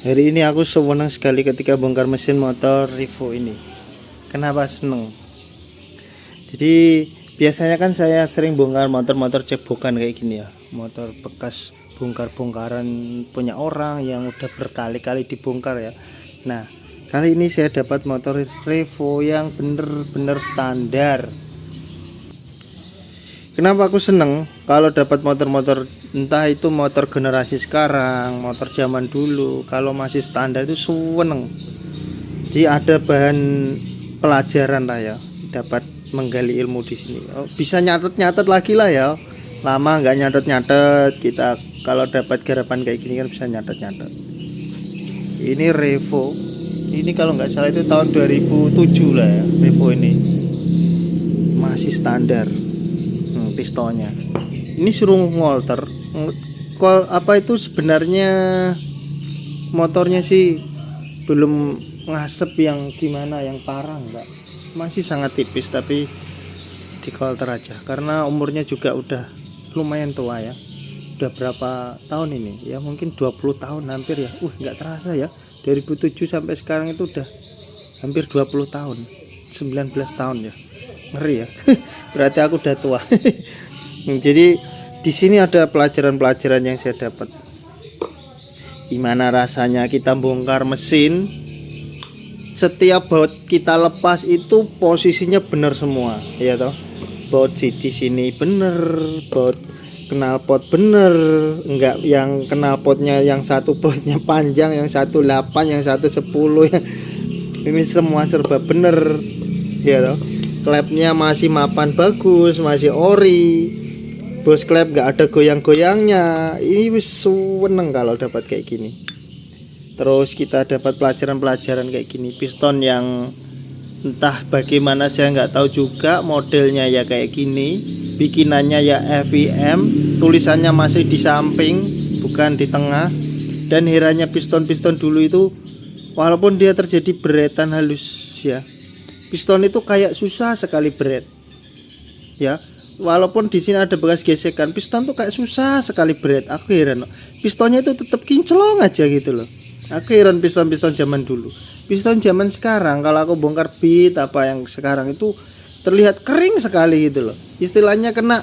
Hari ini aku senang sekali ketika bongkar mesin motor Revo ini. Kenapa seneng? Jadi biasanya kan saya sering bongkar motor-motor cebokan kayak gini ya, motor bekas bongkar-bongkaran punya orang yang udah berkali-kali dibongkar ya. Nah, kali ini saya dapat motor Revo yang bener-bener standar. Kenapa aku seneng kalau dapat motor-motor, entah itu motor generasi sekarang, motor zaman dulu, kalau masih standar itu seneng. Jadi ada bahan pelajaran lah ya, dapat menggali ilmu di sini. Oh, bisa nyatet-nyatet lagi lah ya. Lama nggak nyatet-nyatet, kita kalau dapat garapan kayak gini kan bisa nyatet-nyatet. Ini Revo. Ini kalau nggak salah itu tahun 2007 lah ya, Revo ini. Masih standar. Pistonnya ini suruh ngolter apa itu sebenarnya motornya sih belum ngasep yang gimana yang parah, enggak, masih sangat tipis, tapi di kolter aja karena umurnya juga udah lumayan tua ya. Udah berapa tahun ini ya, mungkin 20 tahun hampir ya. Nggak terasa ya, 2007 sampai sekarang itu udah hampir 20 tahun, 19 tahun ya. Ngeri ya. Berarti aku udah tua. Jadi di sini ada pelajaran-pelajaran yang saya dapat. Gimana rasanya kita bongkar mesin, setiap baut kita lepas itu posisinya benar semua, ya toh. Baut di sini bener, baut knalpot bener, enggak yang knalpotnya yang satu bautnya panjang, yang satu 8, yang satu 10 ya. Ini semua serba bener, ya toh. Klepnya masih mapan bagus, masih ori, bos klep nggak ada goyang-goyangnya. Ini wis seneng kalau dapat kayak gini. Terus kita dapat pelajaran-pelajaran kayak gini, piston yang entah bagaimana saya nggak tahu juga, modelnya ya kayak gini, bikinannya ya FIM, tulisannya masih di samping bukan di tengah. Dan herannya piston-piston dulu itu walaupun dia terjadi beretan halus ya, piston itu kayak susah sekali beret ya. Walaupun di sini ada bekas gesekan, piston tuh kayak susah sekali beret. Aku heran, pistonnya itu tetap kinclong aja gitu loh. Aku heran piston-piston zaman dulu. Piston zaman sekarang kalau aku bongkar beat apa yang sekarang itu terlihat kering sekali gitu loh. Istilahnya kena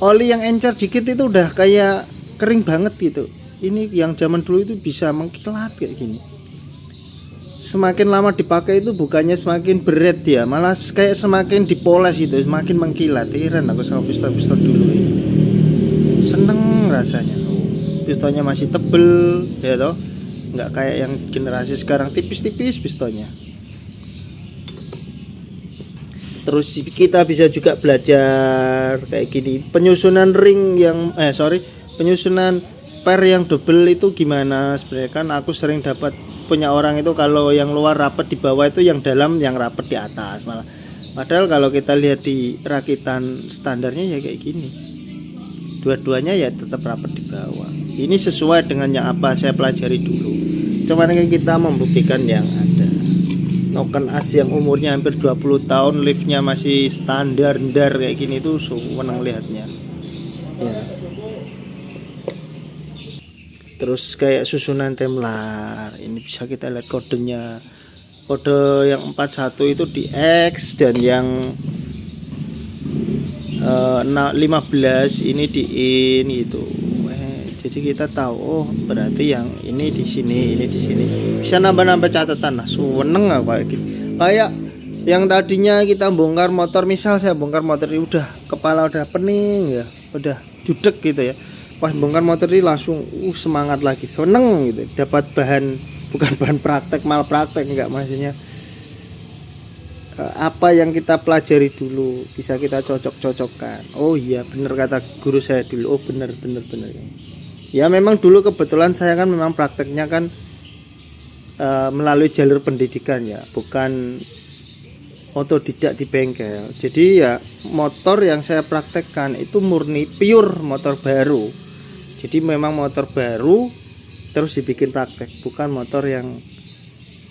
oli yang encer dikit itu udah kayak kering banget gitu. Ini yang zaman dulu itu bisa mengkilat kayak gini. Semakin lama dipakai itu bukannya semakin berat ya, malah kayak semakin dipoles itu, semakin mengkilat. Heran aku sama piston-piston dulu ini. Seneng rasanya. Pistonnya masih tebel ya toh, nggak kayak yang generasi sekarang tipis-tipis pistonnya. Terus kita bisa juga belajar kayak gini, penyusunan ring yang penyusunan per yang double itu gimana. Sebenarnya kan aku sering dapat punya orang itu kalau yang luar rapat di bawah itu yang dalam yang rapat di atas malah. Padahal kalau kita lihat di rakitan standarnya ya kayak gini, dua-duanya ya tetap rapat di bawah. Ini sesuai dengan yang apa saya pelajari dulu. Cuman kan kita membuktikan yang ada. Noken as yang umurnya hampir 20 tahun, liftnya masih standar kayak gini tuh seneng lihatnya ya. Terus kayak susunan temlar, ini bisa kita lihat kodenya, kode yang 41 itu di X dan yang 15 ini di in gitu. Jadi kita tahu, oh berarti yang ini di sini, ini di sini. Bisa nambah-nambah catatan lah, seneng kayak gitu. Kayak yang tadinya kita bongkar motor, misal saya bongkar motor ini udah kepala udah pening ya, udah judek gitu ya. Pas bongkar motor ini langsung semangat lagi, seneng gitu, dapat bahan, bukan bahan praktek mal praktek, enggak, maksudnya apa yang kita pelajari dulu bisa kita cocok-cocokkan. Oh iya bener kata guru saya dulu, oh bener ya. Memang dulu kebetulan saya kan memang prakteknya kan melalui jalur pendidikan ya, bukan otodidak di bengkel. Jadi ya motor yang saya praktekkan itu murni pure motor baru. Jadi memang motor baru terus dibikin praktek, bukan motor yang,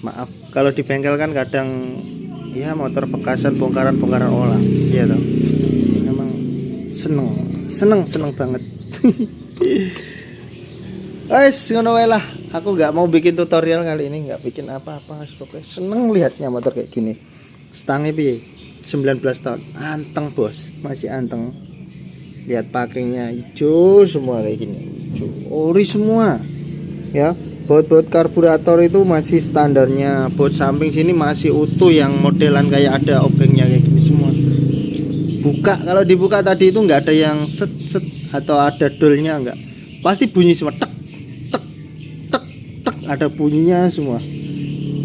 maaf kalau di bengkel kan kadang ya motor bekasan bongkaran orang, iya toh. Memang seneng banget. Guys, ngono wae lah. aku nggak mau bikin tutorial kali ini, nggak bikin apa-apa, pokoknya seneng lihatnya motor kayak gini. Stangnya piye 19 tahun anteng bos, masih anteng. Lihat packingnya hijau semua kayak gini, hijau ori semua ya. Baut karburator itu masih standarnya, baut samping sini masih utuh yang modelan kayak ada obengnya kayak gini semua. Buka, kalau dibuka tadi itu nggak ada yang set set atau ada dolnya, nggak, pasti bunyi semua, tek tek tek tek, ada bunyinya semua.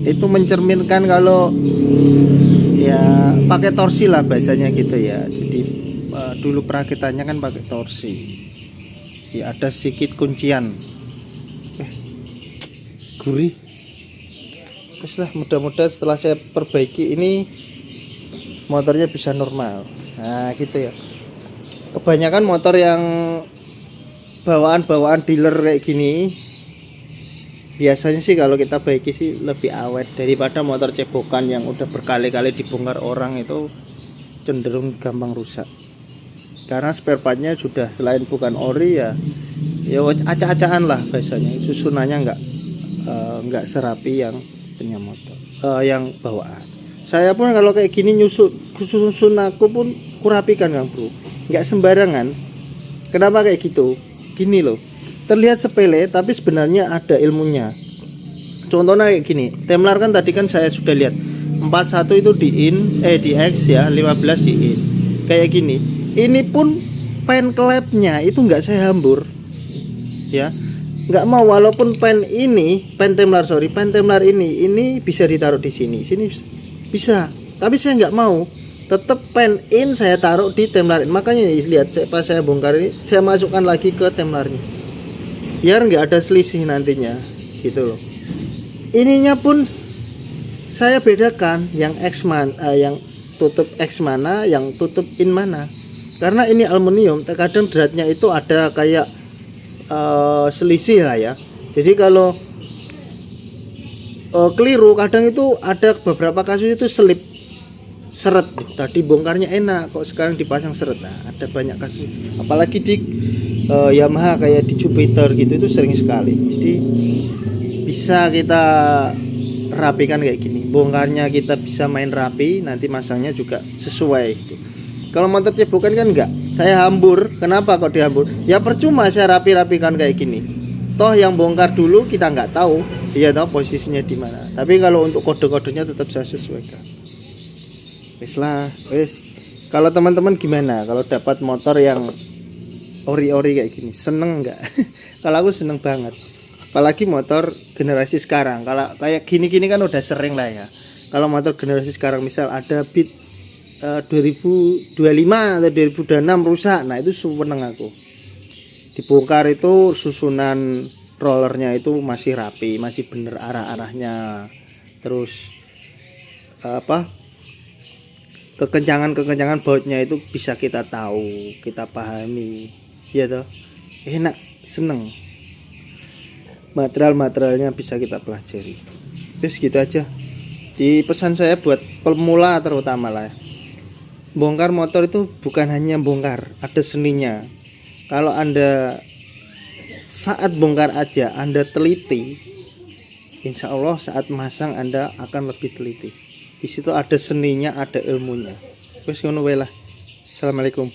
Itu mencerminkan kalau ya pakai torsi lah bahasanya gitu ya. Jadi dulu perakitannya kan pakai torsi, jadi ada sedikit kuncian. Gurih. Terus lah, mudah-mudahan setelah saya perbaiki ini motornya bisa normal. Nah gitu ya. Kebanyakan motor yang bawaan dealer kayak gini biasanya sih kalau kita baiki sih lebih awet daripada motor cebokan yang udah berkali-kali dibongkar orang, itu cenderung gampang rusak. Karena spare partnya sudah, selain bukan ori ya acak-acakan lah biasanya, susunannya nggak serapi yang punya motor, yang bawaan. Saya pun kalau kayak gini susun aku pun kurapikan Kang Bro, nggak sembarangan. Kenapa kayak gitu? Gini loh, terlihat sepele tapi sebenarnya ada ilmunya. Contohnya kayak gini, Temlar kan tadi kan saya sudah lihat 41 itu di X ya, 15 di in. Kayak gini, ini pun pen klepnya itu nggak saya hambur ya, nggak mau. Walaupun pen Temlar ini bisa ditaruh di sini bisa, tapi saya nggak mau, tetap pen in saya taruh di Temlar in. Makanya lihat, pas saya bongkar ini saya masukkan lagi ke Temlarnya biar nggak ada selisih nantinya gitu loh. Ininya pun saya bedakan yang X mana, yang tutup X mana, yang tutup in mana, karena ini aluminium terkadang beratnya itu ada kayak selisih lah ya. Jadi kalau keliru, kadang itu ada beberapa kasus itu selip seret. Tadi bongkarnya enak, kok sekarang dipasang seret. Nah ada banyak kasus, apalagi di Yamaha kayak di Jupiter gitu, itu sering sekali. Jadi bisa kita rapikan kayak gini, bongkarnya kita bisa main rapi, nanti masangnya juga sesuai gitu. Kalau motor cebokan kan enggak, saya hambur. Kenapa kok dihambur? Ya percuma saya rapi-rapikan kayak gini, toh yang bongkar dulu kita nggak tahu dia tahu posisinya di mana. Tapi kalau untuk kode-kodenya tetap saya sesuaikan. Wes. Kalau teman-teman gimana kalau dapat motor yang ori-ori kayak gini, seneng nggak? Kalau aku seneng banget, apalagi motor generasi sekarang. Kalau kayak gini-gini kan udah sering lah ya. Kalau motor generasi sekarang misal ada Beat 2025 atau 2026 rusak, nah itu seneng aku. Dibongkar itu susunan rollernya itu masih rapi, masih bener arah-arahnya. Terus kekencangan bautnya itu bisa kita tahu, kita pahami, ya toh. Enak, seneng. Materialnya bisa kita pelajari. Terus gitu aja. Di pesan saya buat pemula terutama lah. Bongkar motor itu bukan hanya bongkar, ada seninya. Kalau Anda saat bongkar aja Anda teliti, insya Allah saat masang Anda akan lebih teliti. Di situ ada seninya, ada ilmunya. Wes ngono wae lah. Assalamualaikum.